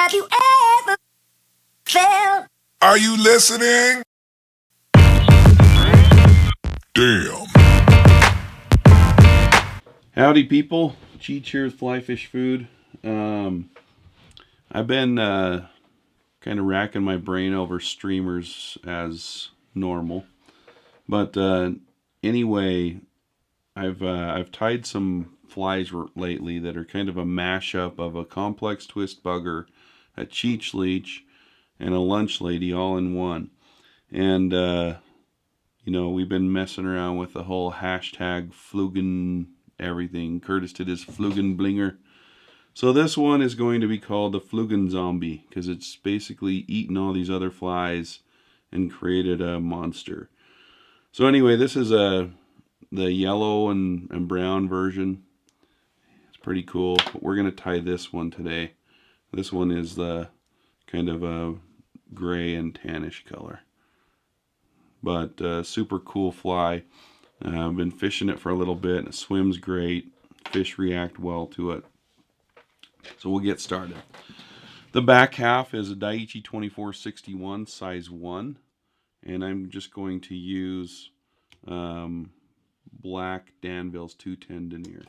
Have you ever felt? Are you listening? Damn. Howdy people, Cheech here with Fly Fish Food. I've been kind of racking my brain over streamers as normal, but anyway, I've tied some flies lately that are kind of a mashup of a complex twist bugger, a Cheech leech, and a lunch lady all in one. And you know, we've been messing around with the whole hashtag Flugan everything. Curtis did his Flugan blinger. So this one is going to be called the Flügenzombie because it's basically eaten all these other flies and created a monster. So anyway, this is the yellow and brown version. It's pretty cool. But we're going to tie this one today. This one is the kind of a gray and tannish color. But super cool fly. I've been fishing it for a little bit. It swims great. Fish react well to it. So we'll get started. The back half is a Daiichi 2461 size 1. And I'm just going to use black Danville's 210 denier.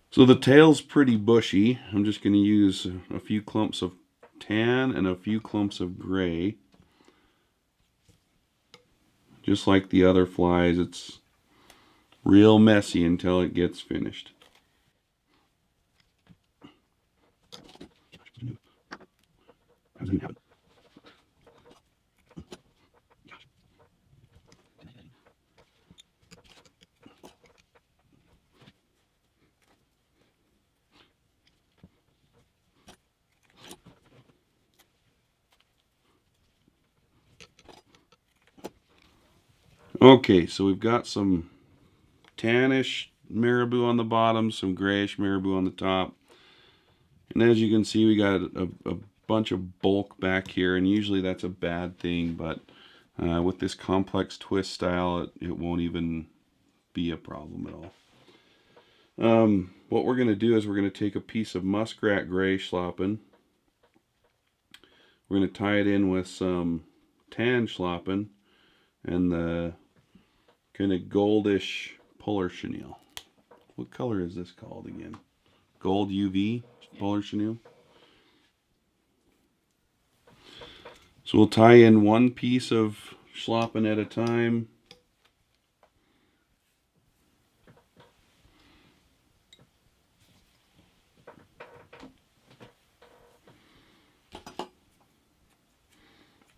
So the tail's pretty bushy. I'm just going to use a few clumps of tan and a few clumps of gray. Just like the other flies, it's real messy until it gets finished. Okay, so we've got some tannish marabou on the bottom, some grayish marabou on the top. And as you can see, we got a bunch of bulk back here, and usually that's a bad thing, but with this complex twist style, it won't even be a problem at all. What we're going to do is we're going to take a piece of muskrat gray schlappen. We're going to tie it in with some tan schlappen and the kind of goldish polar chenille. What color is this called again? Gold UV polar chenille. So we'll tie in one piece of schlappen at a time.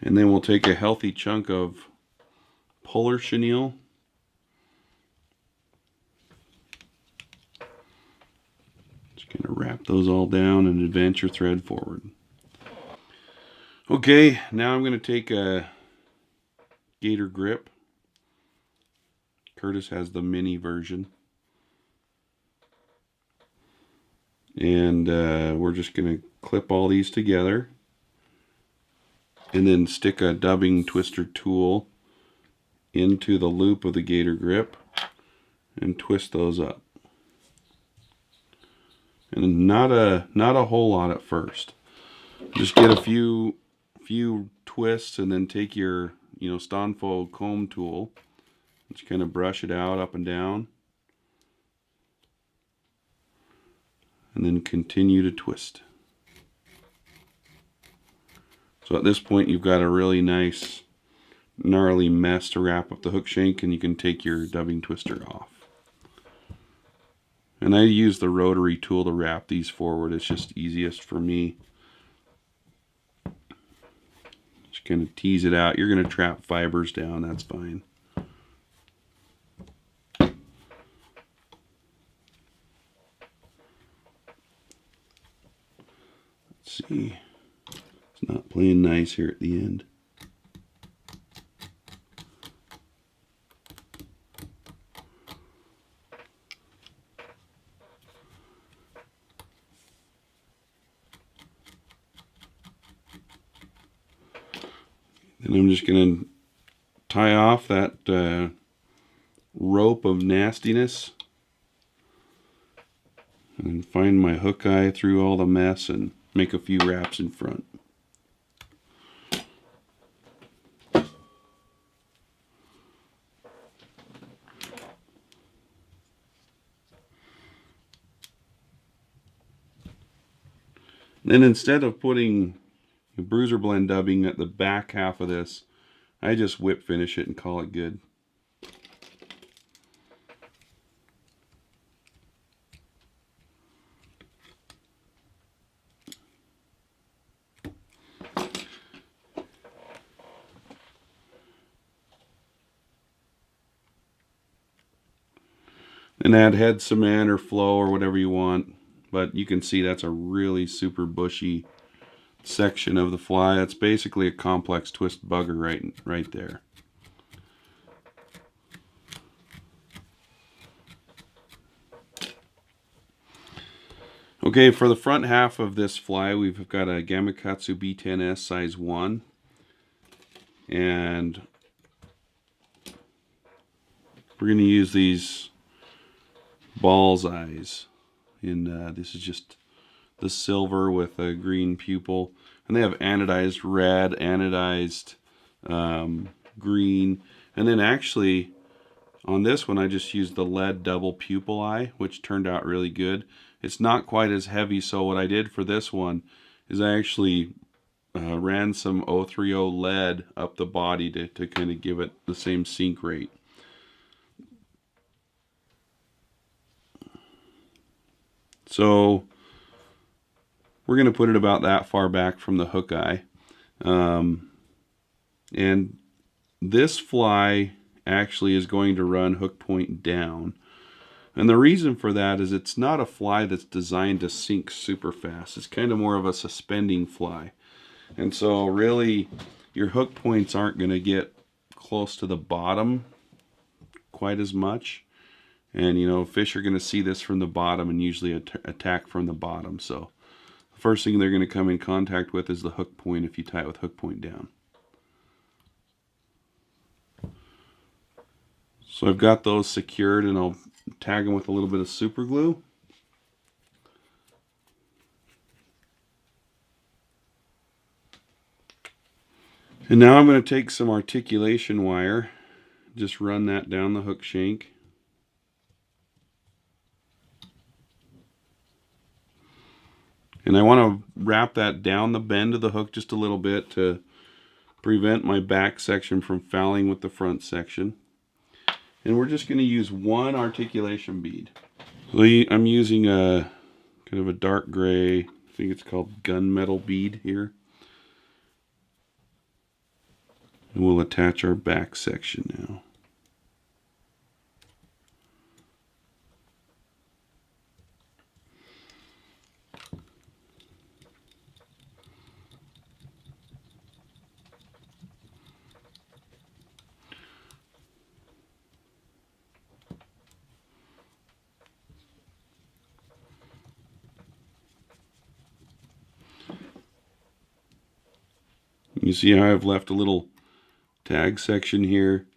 And then we'll take a healthy chunk of polar chenille. Just kind of wrap those all down and advance your thread forward. Okay, now I'm going to take a gator grip. Curtis has the mini version. And we're just going to clip all these together. And then stick a dubbing twister tool into the loop of the gator grip and twist those up. And not a whole lot at first. Just get a few twists and then take your Stanfo comb tool. Just kind of brush it out up and down. And then continue to twist. So at this point you've got a really nice gnarly mess to wrap up the hook shank, and you can take your dubbing twister off. And I use the rotary tool to wrap these forward. It's just easiest for me. Just kind of tease it out. You're going to trap fibers down, that's fine. Let's see. It's not playing nice here at the end. And I'm just going to tie off that rope of nastiness. And find my hook eye through all the mess and make a few wraps in front. Then instead of putting bruiser blend dubbing at the back half of this, I just whip finish it and call it good. And add head cement or flow or whatever you want. But you can see that's a really super bushy section of the fly. That's basically a complex twist bugger right there. Okay, for the front half of this fly, we've got a Gamakatsu B10S size 1. And we're going to use these ball's eyes. And this is just the silver with a green pupil. And they have anodized red, anodized green. And then actually, on this one, I just used the lead double pupil eye, which turned out really good. It's not quite as heavy, so what I did for this one is I actually ran some 030 lead up the body to kind of give it the same sink rate. So we're going to put it about that far back from the hook eye. And this fly actually is going to run hook point down. And the reason for that is it's not a fly that's designed to sink super fast. It's kind of more of a suspending fly. And so really your hook points aren't going to get close to the bottom quite as much. And you know, fish are going to see this from the bottom and usually attack from the bottom. So the first thing they're going to come in contact with is the hook point if you tie it with hook point down. So I've got those secured, and I'll tag them with a little bit of super glue. And now I'm going to take some articulation wire, just run that down the hook shank. And I want to wrap that down the bend of the hook just a little bit to prevent my back section from fouling with the front section. And we're just going to use one articulation bead. So I'm using a kind of a dark gray, I think it's called gunmetal bead here. And we'll attach our back section now. You see how I've left a little tag section here.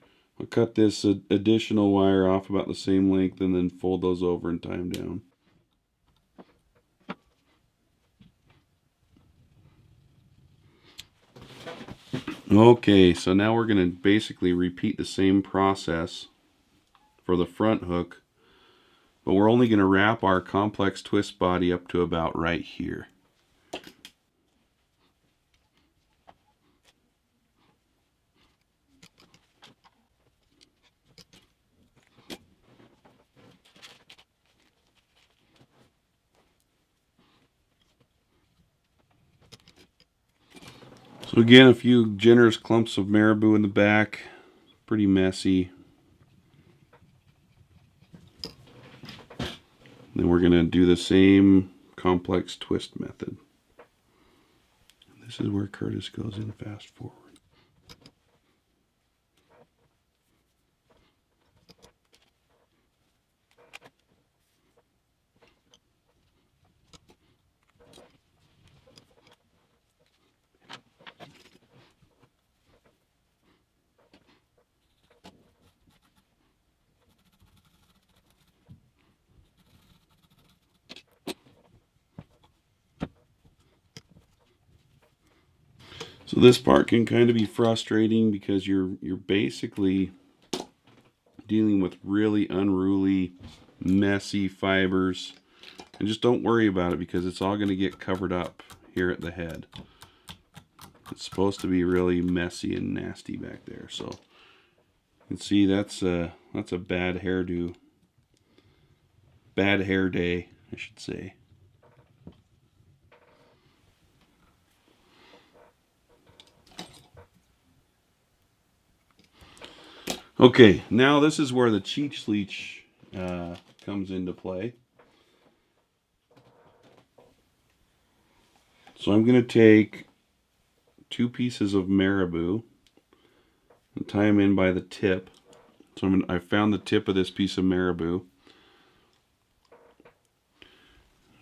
I'll cut this additional wire off about the same length and then fold those over and tie them down. Okay, so now we're going to basically repeat the same process for the front hook, but we're only going to wrap our complex twist body up to about right here. So again, a few generous clumps of marabou in the back, pretty messy. Then we're going to do the same complex twist method. This is where Curtis goes in fast forward. So this part can kind of be frustrating because you're basically dealing with really unruly, messy fibers. And just don't worry about it because it's all going to get covered up here at the head. It's supposed to be really messy and nasty back there. So you can see that's a bad hairdo. Bad hair day, I should say. Okay, now this is where the cheech leech comes into play. So I'm going to take 2 pieces of marabou and tie them in by the tip. So I found the tip of this piece of marabou.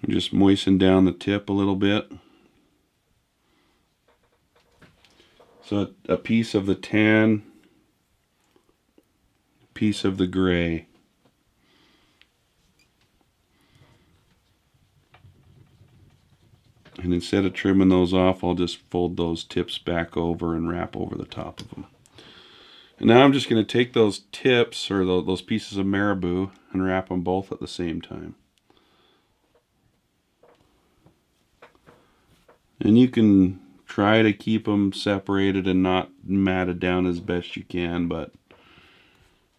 And just moisten down the tip a little bit. So a piece of the tan, a piece of the gray. And instead of trimming those off, I'll just fold those tips back over and wrap over the top of them. And now I'm just going to take those tips, or those pieces of marabou, and wrap them both at the same time. And you can try to keep them separated and not matted down as best you can, but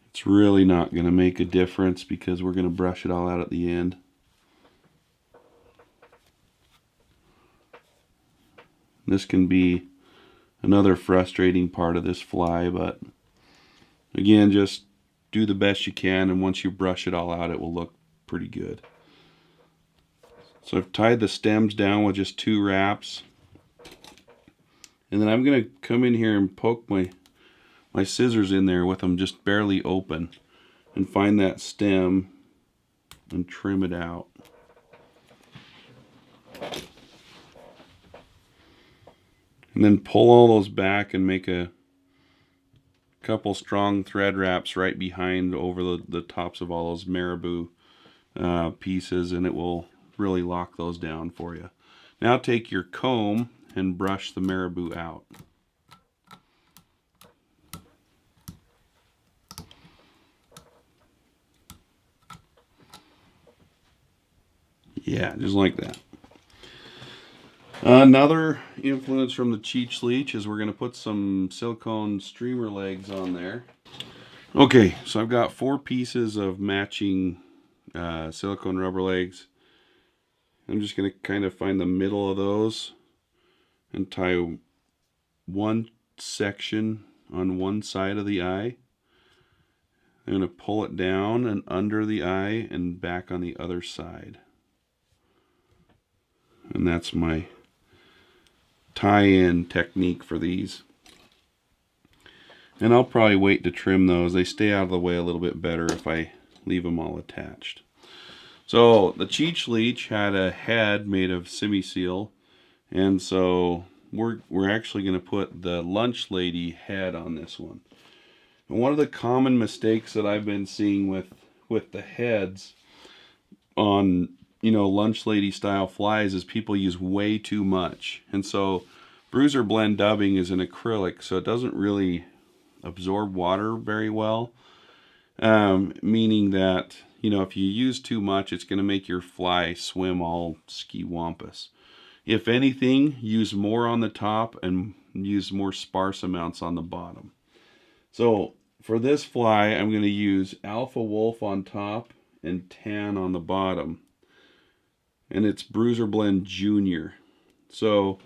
it's really not going to make a difference because we're going to brush it all out at the end. This can be another frustrating part of this fly, but again, just do the best you can, and once you brush it all out, it will look pretty good. So I've tied the stems down with just 2 wraps. And then I'm going to come in here and poke my scissors in there with them just barely open and find that stem and trim it out. And then pull all those back and make a couple strong thread wraps right behind over the tops of all those marabou pieces, and it will really lock those down for you. Now take your comb and brush the marabou out. Yeah, just like that. Another influence from the cheech leech is we're going to put some silicone streamer legs on there. Okay, so I've got 4 pieces of matching silicone rubber legs. I'm just going to kind of find the middle of those and tie one section on one side of the eye. I'm going to pull it down and under the eye and back on the other side. And that's my tie-in technique for these. And I'll probably wait to trim those. They stay out of the way a little bit better if I leave them all attached. So the cheech leech had a head made of semi-seal, and so we're actually going to put the lunch lady head on this one. And one of the common mistakes that I've been seeing with the heads on lunch lady style flies is people use way too much. And so bruiser blend dubbing is an acrylic, so it doesn't really absorb water very well, meaning that if you use too much, it's going to make your fly swim all ski-wampus. If anything, use more on the top and use more sparse amounts on the bottom. So for this fly, I'm going to use Alpha Wolf on top and Tan on the bottom. And it's Bruiser Blend Junior. So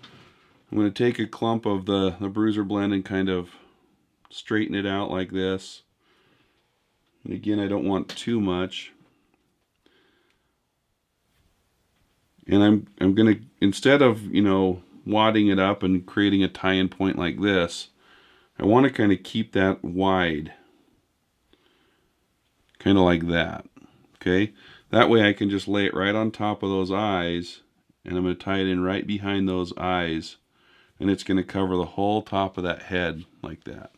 I'm going to take a clump of the Bruiser Blend and kind of straighten it out like this. And again, I don't want too much. And I'm going to, instead of, wadding it up and creating a tie-in point like this, I want to kind of keep that wide. Kind of like that. Okay? That way I can just lay it right on top of those eyes, and I'm going to tie it in right behind those eyes, and it's going to cover the whole top of that head like that.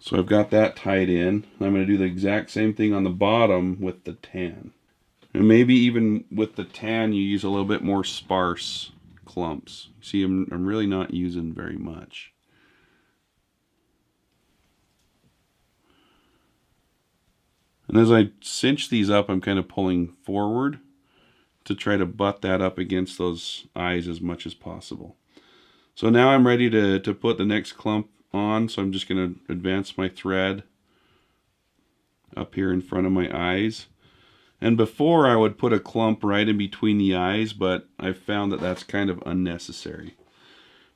So I've got that tied in. I'm going to do the exact same thing on the bottom with the tan. And maybe even with the tan you use a little bit more sparse clumps. See, I'm really not using very much. And as I cinch these up, I'm kind of pulling forward to try to butt that up against those eyes as much as possible. So now I'm ready to put the next clump on, so I'm just going to advance my thread up here in front of my eyes. And before I would put a clump right in between the eyes, but I've found that that's kind of unnecessary.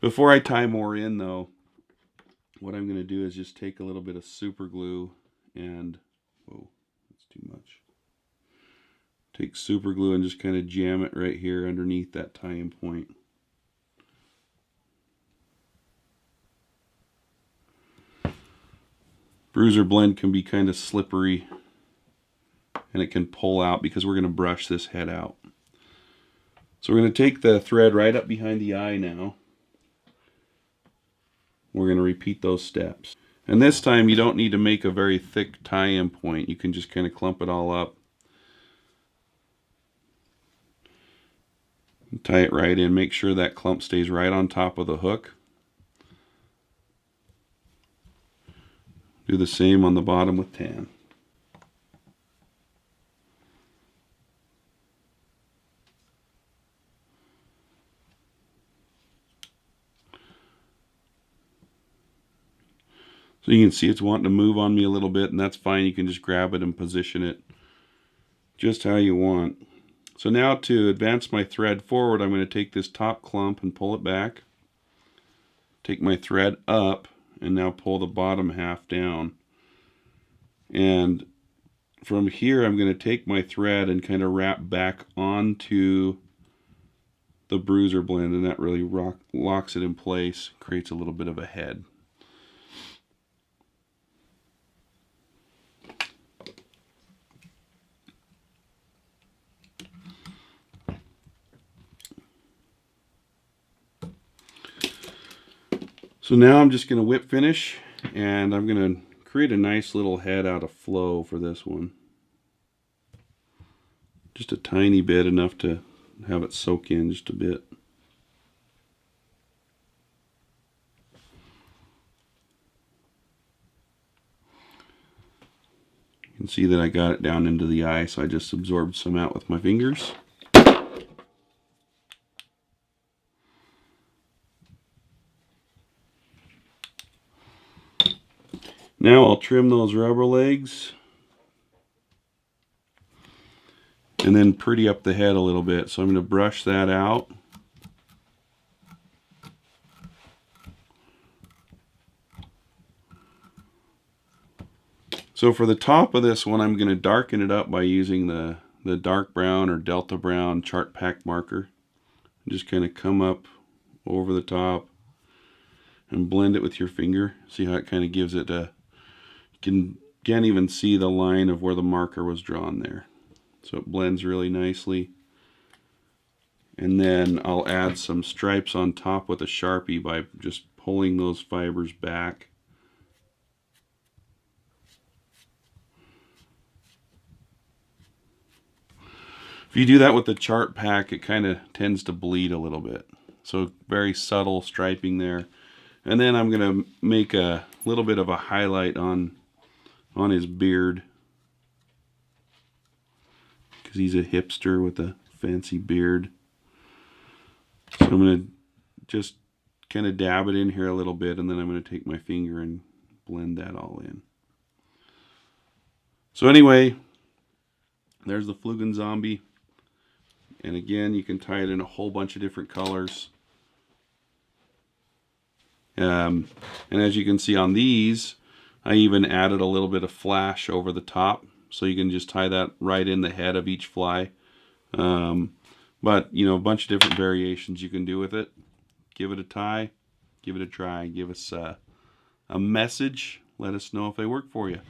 Before I tie more in though, what I'm going to do is just take a little bit of super glue and, whoa, that's too much. Take super glue and just kind of jam it right here underneath that tie-in point. Bruiser blend can be kind of slippery and it can pull out because we're going to brush this head out. So we're going to take the thread right up behind the eye now. We're going to repeat those steps. And this time you don't need to make a very thick tie-in point. You can just kind of clump it all up. And tie it right in. Make sure that clump stays right on top of the hook. Do the same on the bottom with tan. So you can see it's wanting to move on me a little bit, and that's fine. You can just grab it and position it just how you want. So now to advance my thread forward, I'm going to take this top clump and pull it back. Take my thread up and now pull the bottom half down. And from here I'm going to take my thread and kind of wrap back onto the bruiser blend, and that really locks it in place, creates a little bit of a head. So now I'm just going to whip finish, and I'm going to create a nice little head out of flow for this one. Just a tiny bit, enough to have it soak in just a bit. You can see that I got it down into the eye, so I just absorbed some out with my fingers. Now I'll trim those rubber legs and then pretty up the head a little bit. So I'm going to brush that out. So for the top of this one, I'm going to darken it up by using the dark brown or Delta Brown chart pack marker. Just kind of come up over the top and blend it with your finger. See how it kind of gives it a, can't even see the line of where the marker was drawn there. So it blends really nicely. And then I'll add some stripes on top with a Sharpie by just pulling those fibers back. If you do that with the chart pack, it kind of tends to bleed a little bit. So very subtle striping there. And then I'm going to make a little bit of a highlight on his beard, because he's a hipster with a fancy beard. So I'm going to just kind of dab it in here a little bit, and then I'm going to take my finger and blend that all in. So anyway, there's the Flügenzombie. And again, you can tie it in a whole bunch of different colors. And as you can see on these, I even added a little bit of flash over the top, so you can just tie that right in the head of each fly. But, you know, a bunch of different variations you can do with it. Give it a tie, give it a try, give us a message. Let us know if they work for you.